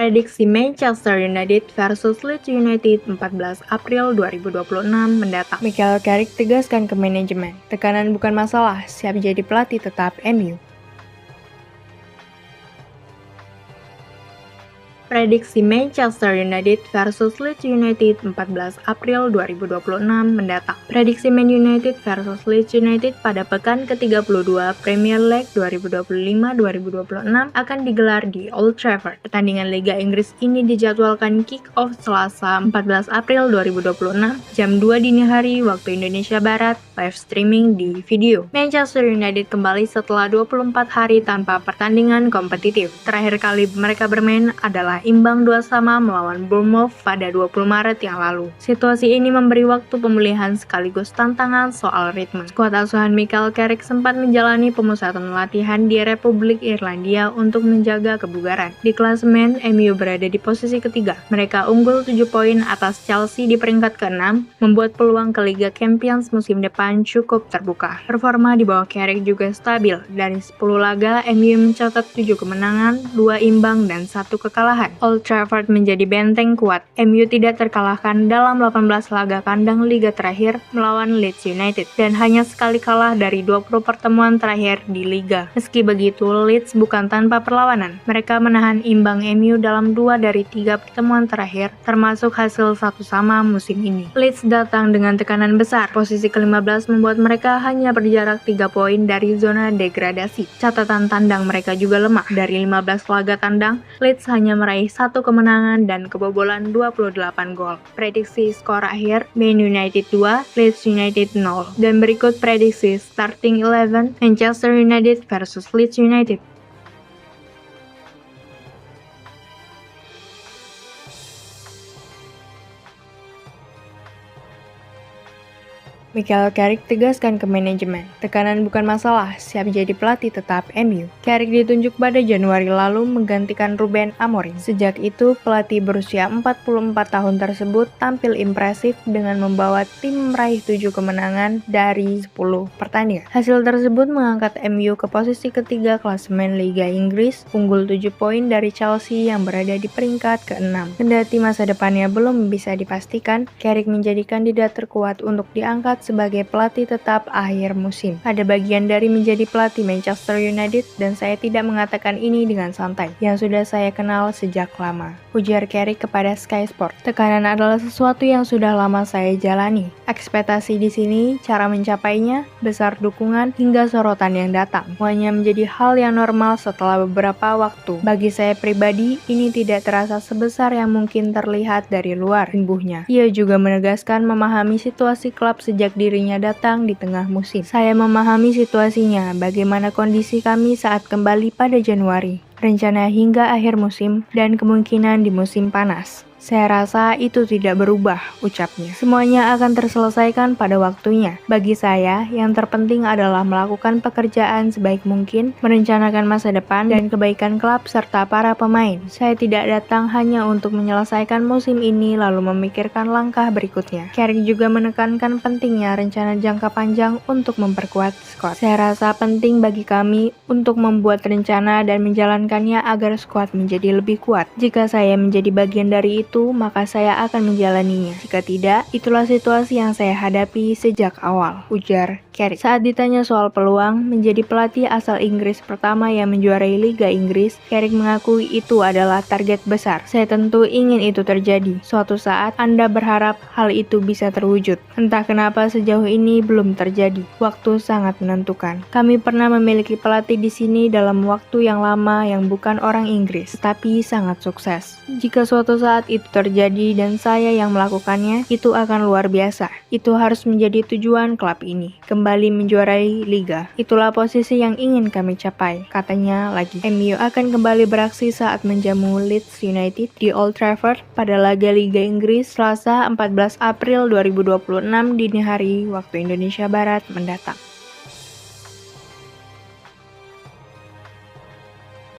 Prediksi Manchester United versus Leeds United 14 April 2026 mendatang. Michael Carrick tegaskan ke manajemen, tekanan bukan masalah, siap jadi pelatih tetap MU. Prediksi Manchester United versus Leeds United 14 April 2026 mendatang. Prediksi Man United versus Leeds United pada pekan ke-32 Premier League 2025-2026 akan digelar di Old Trafford. Pertandingan Liga Inggris ini dijadwalkan kick-off Selasa 14 April 2026 jam 2 dini hari waktu Indonesia Barat, live streaming di video. Manchester United kembali setelah 24 hari tanpa pertandingan kompetitif. Terakhir kali mereka bermain adalah imbang 2-2 melawan Bournemouth pada 20 Maret yang lalu. Situasi ini memberi waktu pemulihan sekaligus tantangan soal ritme. Skuad asuhan Michael Carrick sempat menjalani pemusatan latihan di Republik Irlandia untuk menjaga kebugaran. Di klasemen, MU berada di posisi ketiga. Mereka unggul 7 poin atas Chelsea di peringkat ke-6, membuat peluang ke Liga Champions musim depan cukup terbuka. Performa di bawah Carrick juga stabil. Dari 10 laga, MU mencatat 7 kemenangan, 2 imbang, dan 1 kekalahan. Old Trafford menjadi benteng kuat. MU tidak terkalahkan dalam 18 laga kandang Liga terakhir melawan Leeds United dan hanya sekali kalah dari 20 pertemuan terakhir di Liga. Meski begitu, Leeds bukan tanpa perlawanan. Mereka menahan imbang MU dalam 2 dari 3 pertemuan terakhir, termasuk hasil 1-1 musim ini. Leeds datang dengan tekanan besar. Posisi ke-15 membuat mereka hanya berjarak 3 poin dari zona degradasi. Catatan tandang mereka juga lemah. Dari 15 laga tandang, Leeds hanya meraih 1 kemenangan dan kebobolan 28 gol. Prediksi skor akhir Man United 2, Leeds United 0. Dan berikut prediksi starting 11 Manchester United versus Leeds United. Michael Carrick tegaskan ke manajemen, tekanan bukan masalah, siap jadi pelatih tetap MU. Carrick ditunjuk pada Januari lalu menggantikan Ruben Amorim. Sejak itu, pelatih berusia 44 tahun tersebut tampil impresif dengan membawa tim meraih 7 kemenangan dari 10 pertandingan. Hasil tersebut mengangkat MU ke posisi ketiga klasemen Liga Inggris, unggul 7 poin dari Chelsea yang berada di peringkat ke-6. Kendati masa depannya belum bisa dipastikan, Carrick menjadi kandidat terkuat untuk diangkat sebagai pelatih tetap akhir musim. Ada bagian dari menjadi pelatih Manchester United dan saya tidak mengatakan ini dengan santai, yang sudah saya kenal sejak lama, ujar Carrick kepada Sky Sport. Tekanan adalah sesuatu yang sudah lama saya jalani. Ekspektasi di sini, cara mencapainya, besar dukungan, hingga sorotan yang datang. Semuanya menjadi hal yang normal setelah beberapa waktu. Bagi saya pribadi, ini tidak terasa sebesar yang mungkin terlihat dari luar, imbuhnya. Ia juga menegaskan memahami situasi klub sejak dirinya datang di tengah musim. Saya memahami situasinya, bagaimana kondisi kami saat kembali pada Januari, rencana hingga akhir musim, dan kemungkinan di musim panas. Saya rasa itu tidak berubah, ucapnya. Semuanya akan terselesaikan pada waktunya. Bagi saya, yang terpenting adalah melakukan pekerjaan sebaik mungkin, merencanakan masa depan dan kebaikan klub serta para pemain. Saya tidak datang hanya untuk menyelesaikan musim ini lalu memikirkan langkah berikutnya. Carrick juga menekankan pentingnya rencana jangka panjang untuk memperkuat skuad. Saya rasa penting bagi kami untuk membuat rencana dan menjalankannya agar skuad menjadi lebih kuat. Jika saya menjadi bagian dari itu, maka saya akan menjalaninya. Jika tidak, itulah situasi yang saya hadapi sejak awal, ujar Carrick. Saat ditanya soal peluang menjadi pelatih asal Inggris pertama yang menjuarai Liga Inggris, Carrick mengakui itu adalah target besar. Saya tentu ingin itu terjadi. Suatu saat, Anda berharap hal itu bisa terwujud. Entah kenapa sejauh ini belum terjadi. Waktu sangat menentukan. Kami pernah memiliki pelatih di sini dalam waktu yang lama yang bukan orang Inggris, tetapi sangat sukses. Jika suatu saat itu terjadi dan saya yang melakukannya, itu akan luar biasa. Itu harus menjadi tujuan klub ini, kembali menjuarai liga. Itulah posisi yang ingin kami capai, katanya lagi. MU akan kembali beraksi saat menjamu Leeds United di Old Trafford pada laga Liga Inggris Selasa 14 April 2026 dini hari waktu Indonesia Barat mendatang.